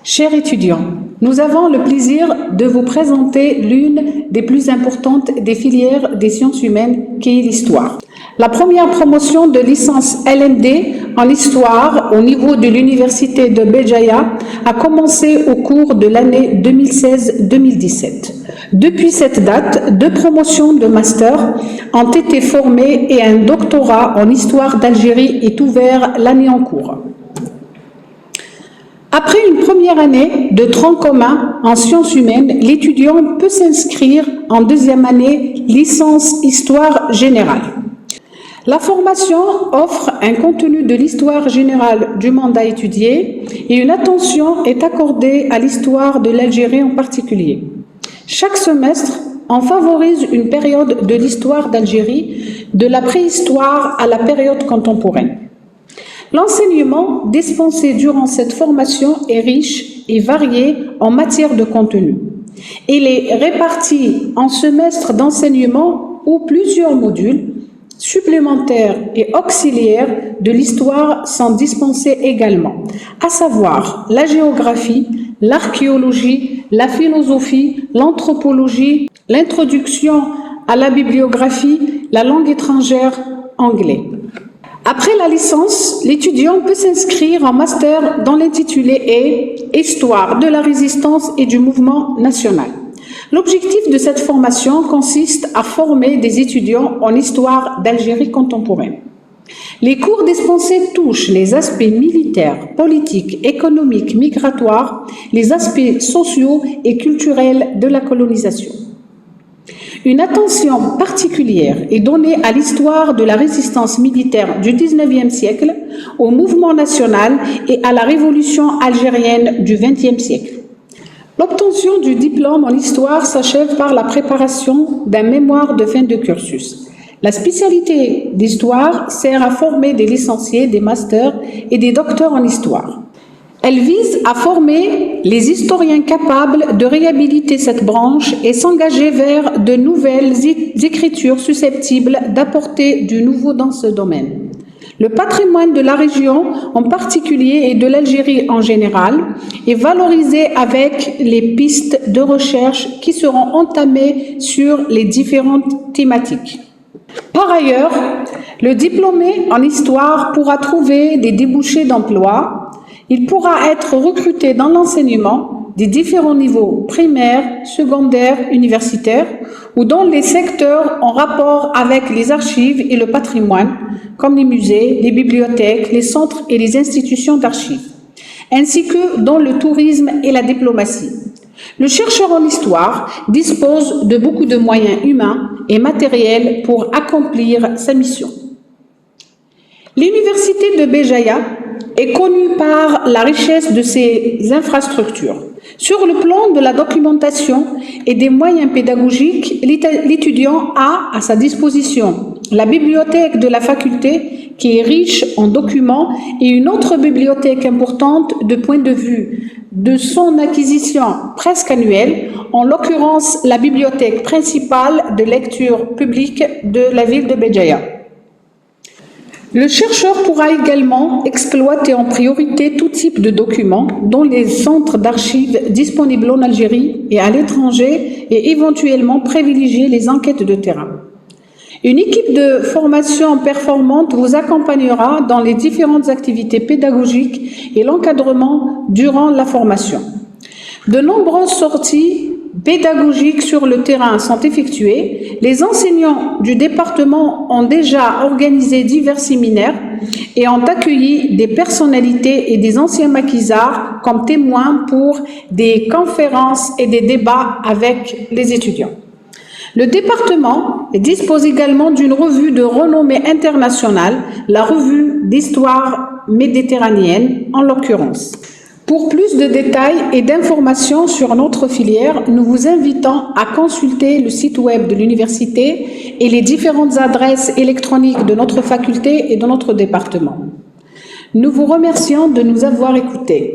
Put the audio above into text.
Chers étudiants, nous avons le plaisir de vous présenter l'une des plus importantes des filières des sciences humaines, qui est l'histoire. La première promotion de licence LMD en histoire au niveau de l'université de Béjaïa a commencé au cours de l'année 2016-2017. Depuis cette date, 2 promotions de master ont été formées et un doctorat en histoire d'Algérie est ouvert l'année en cours. Après une première année de tronc commun en sciences humaines, l'étudiant peut s'inscrire en deuxième année licence histoire générale. La formation offre un contenu de l'histoire générale du monde à étudier et une attention est accordée à l'histoire de l'Algérie en particulier. Chaque semestre, on favorise une période de l'histoire d'Algérie, de la préhistoire à la période contemporaine. L'enseignement dispensé durant cette formation est riche et varié en matière de contenu. Il est réparti en semestres d'enseignement où plusieurs modules supplémentaires et auxiliaires de l'histoire sont dispensés également, à savoir la géographie, l'archéologie, la philosophie, l'anthropologie, l'introduction à la bibliographie, la langue étrangère, anglais. Après la licence, l'étudiant peut s'inscrire en master dont l'intitulé est « Histoire de la résistance et du mouvement national ». L'objectif de cette formation consiste à former des étudiants en histoire d'Algérie contemporaine. Les cours dispensés touchent les aspects militaires, politiques, économiques, migratoires, les aspects sociaux et culturels de la colonisation. Une attention particulière est donnée à l'histoire de la résistance militaire du XIXe siècle, au mouvement national et à la révolution algérienne du XXe siècle. L'obtention du diplôme en histoire s'achève par la préparation d'un mémoire de fin de cursus. La spécialité d'histoire sert à former des licenciés, des masters et des docteurs en histoire. Elle vise à former les historiens capables de réhabiliter cette branche et s'engager vers de nouvelles écritures susceptibles d'apporter du nouveau dans ce domaine. Le patrimoine de la région en particulier et de l'Algérie en général est valorisé avec les pistes de recherche qui seront entamées sur les différentes thématiques. Par ailleurs, le diplômé en histoire pourra trouver des débouchés d'emploi. Il pourra être recruté dans l'enseignement des différents niveaux primaires, secondaires, universitaires ou dans les secteurs en rapport avec les archives et le patrimoine, comme les musées, les bibliothèques, les centres et les institutions d'archives, ainsi que dans le tourisme et la diplomatie. Le chercheur en histoire dispose de beaucoup de moyens humains et matériels pour accomplir sa mission. L'université de Béjaïa est connue par la richesse de ses infrastructures. Sur le plan de la documentation et des moyens pédagogiques, l'étudiant a à sa disposition la bibliothèque de la faculté qui est riche en documents et une autre bibliothèque importante de point de vue de son acquisition presque annuelle, en l'occurrence la bibliothèque principale de lecture publique de la ville de Béjaïa. Le chercheur pourra également exploiter en priorité tout type de documents dont les centres d'archives disponibles en Algérie et à l'étranger et éventuellement privilégier les enquêtes de terrain. Une équipe de formation performante vous accompagnera dans les différentes activités pédagogiques et l'encadrement durant la formation. De nombreuses sorties pédagogiques sur le terrain sont effectuées. Les enseignants du département ont déjà organisé divers séminaires et ont accueilli des personnalités et des anciens maquisards comme témoins pour des conférences et des débats avec les étudiants. Le département dispose également d'une revue de renommée internationale, la revue d'histoire méditerranéenne en l'occurrence. Pour plus de détails et d'informations sur notre filière, nous vous invitons à consulter le site web de l'université et les différentes adresses électroniques de notre faculté et de notre département. Nous vous remercions de nous avoir écoutés.